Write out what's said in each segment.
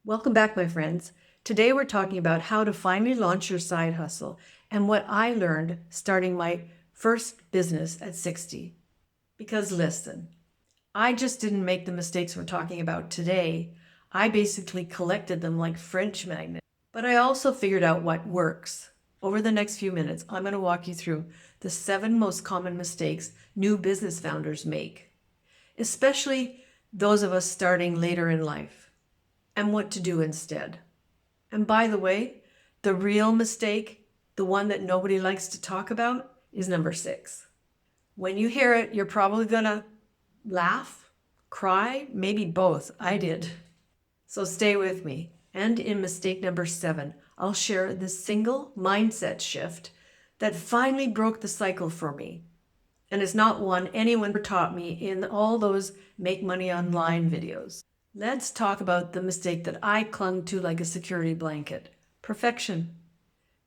Welcome back, my friends. Today we're talking about how to finally launch your side hustle and what I learned starting my first business at 60. Because listen, I just didn't make the mistakes we're talking about today. I basically collected them like French magnets. But I also figured out what works. Over the next few minutes, I'm going to walk you through the 7 most common mistakes new business founders make, especially those of us starting later in life, and what to do instead. And by the way, the real mistake, the one that nobody likes to talk about, is number 6. When you hear it, you're probably going to laugh, cry, maybe both. I did. So stay with me. And in mistake number 7, I'll share the single mindset shift that finally broke the cycle for me. And it's not one anyone taught me in all those make money online videos. Let's talk about the mistake that I clung to like a security blanket: perfection.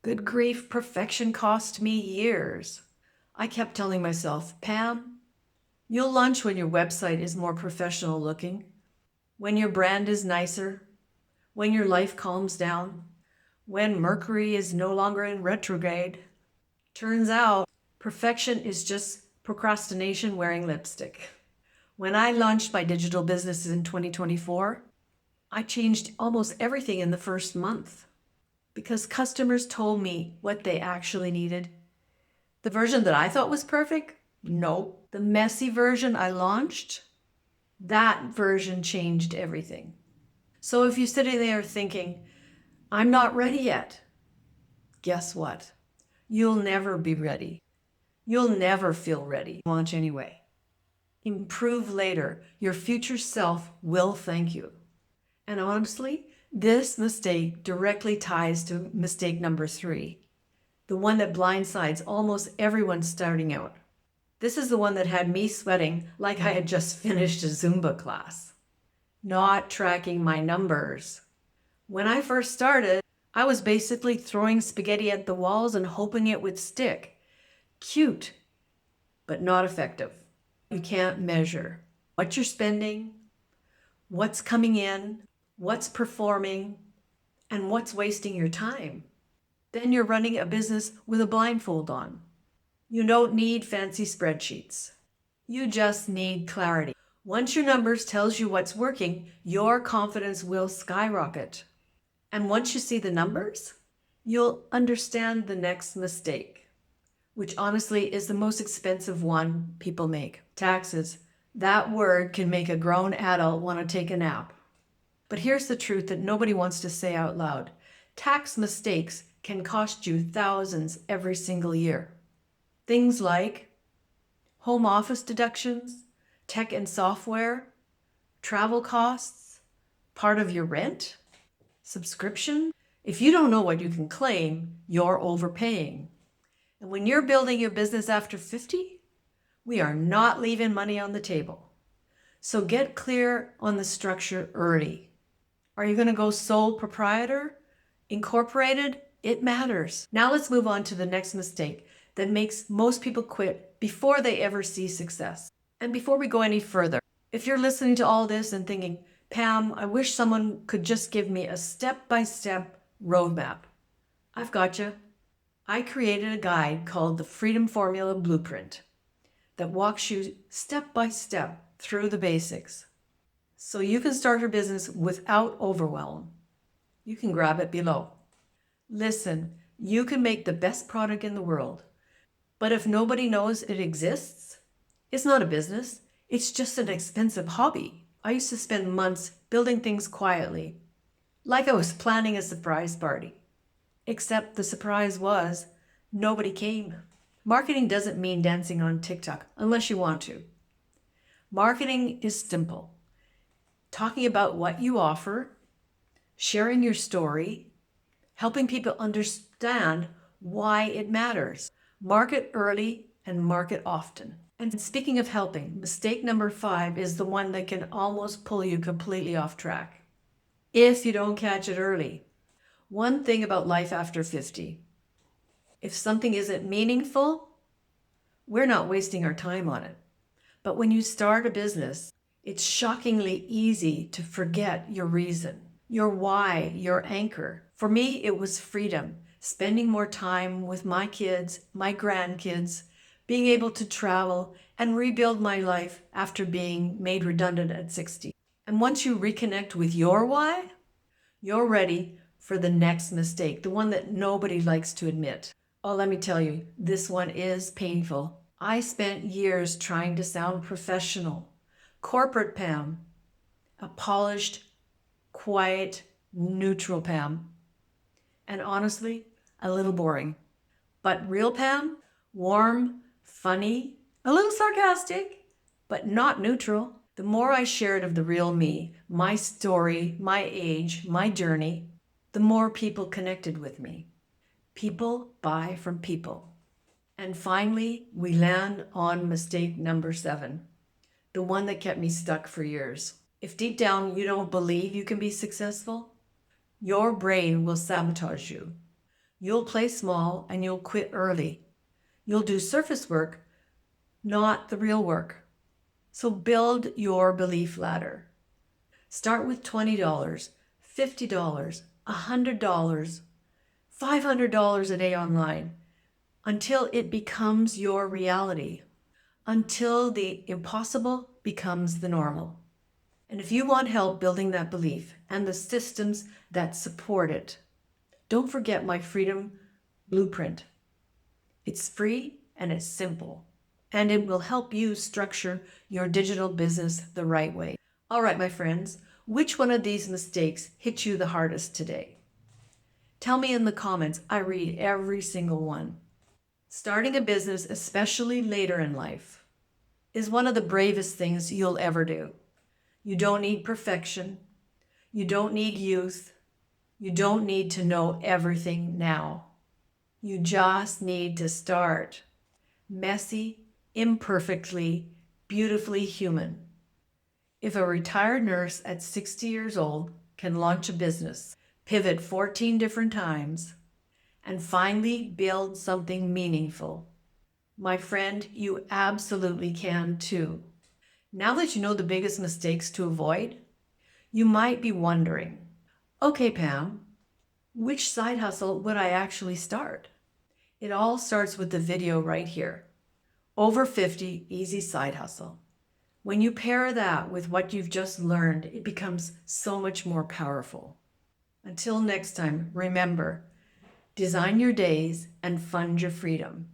Good grief, perfection cost me years. I kept telling myself, Pam, you'll launch when your website is more professional looking, when your brand is nicer, when your life calms down, when Mercury is no longer in retrograde. Turns out, perfection is just procrastination wearing lipstick. When I launched my digital businesses in 2024, I changed almost everything in the first month because customers told me what they actually needed. The version that I thought was perfect? Nope. The messy version I launched, that version changed everything. So if you're sitting there thinking, I'm not ready yet, guess what? You'll never be ready. You'll never feel ready. Launch anyway. Improve later. Your future self will thank you. And honestly, this mistake directly ties to mistake number 3, the one that blindsides almost everyone starting out. This is the one that had me sweating like I had just finished a Zumba class. Not tracking my numbers. When I first started, I was basically throwing spaghetti at the walls and hoping it would stick. Cute, but not effective. You can't measure what you're spending, what's coming in, what's performing, and what's wasting your time. Then you're running a business with a blindfold on. You don't need fancy spreadsheets. You just need clarity. Once your numbers tells you what's working, your confidence will skyrocket. And once you see the numbers, you'll understand the next mistake, which honestly is the most expensive one people make: taxes. That word can make a grown adult want to take a nap. But here's the truth that nobody wants to say out loud. Tax mistakes can cost you thousands every single year. Things like home office deductions, tech and software, travel costs, part of your rent, subscription. If you don't know what you can claim, you're overpaying. And when you're building your business after 50, we are not leaving money on the table. So get clear on the structure early. Are you going to go sole proprietor? Incorporated? It matters. Now let's move on to the next mistake that makes most people quit before they ever see success. And before we go any further, if you're listening to all this and thinking, Pam, I wish someone could just give me a step-by-step roadmap, I've got you. I created a guide called the Freedom Formula Blueprint that walks you step by step through the basics so you can start your business without overwhelm. You can grab it below. Listen, you can make the best product in the world, but if nobody knows it exists, it's not a business. It's just an expensive hobby. I used to spend months building things quietly, like I was planning a surprise party. Except the surprise was nobody came. Marketing doesn't mean dancing on TikTok unless you want to. Marketing is simple. Talking about what you offer, sharing your story, helping people understand why it matters. Market early and market often. And speaking of helping, mistake number 5 is the one that can almost pull you completely off track if you don't catch it early. One thing about life after 50, if something isn't meaningful, we're not wasting our time on it. But when you start a business, it's shockingly easy to forget your reason. Your why, your anchor. For me, it was freedom, spending more time with my kids, my grandkids, being able to travel and rebuild my life after being made redundant at 60. And once you reconnect with your why, you're ready for the next mistake, the one that nobody likes to admit. Oh, let me tell you, this one is painful. I spent years trying to sound professional, corporate Pam, a polished, quiet, neutral Pam, and honestly, a little boring. But real Pam, warm, funny, a little sarcastic, but not neutral. The more I shared of the real me, my story, my age, my journey, the more people connected with me. People buy from people. And finally, we land on mistake number 7, the one that kept me stuck for years. If deep down you don't believe you can be successful, your brain will sabotage you. You'll play small and you'll quit early. You'll do surface work, not the real work. So build your belief ladder. Start with $20, $50, $100, $500 a day online until it becomes your reality, until the impossible becomes the normal. And if you want help building that belief and the systems that support it, don't forget my Freedom Blueprint. It's free and it's simple, and it will help you structure your digital business the right way. All right, my friends, which one of these mistakes hit you the hardest today? Tell me in the comments. I read every single one. Starting a business, especially later in life, is one of the bravest things you'll ever do. You don't need perfection. You don't need youth. You don't need to know everything now. You just need to start. Messy, imperfectly, beautifully human. If a retired nurse at 60 years old can launch a business, pivot 14 different times, and finally build something meaningful, my friend, you absolutely can too. Now that you know the biggest mistakes to avoid, you might be wondering, okay, Pam, which side hustle would I actually start? It all starts with the video right here. Over 50 Easy Side Hustle. When you pair that with what you've just learned, it becomes so much more powerful. Until next time, remember, design your days and fund your freedom.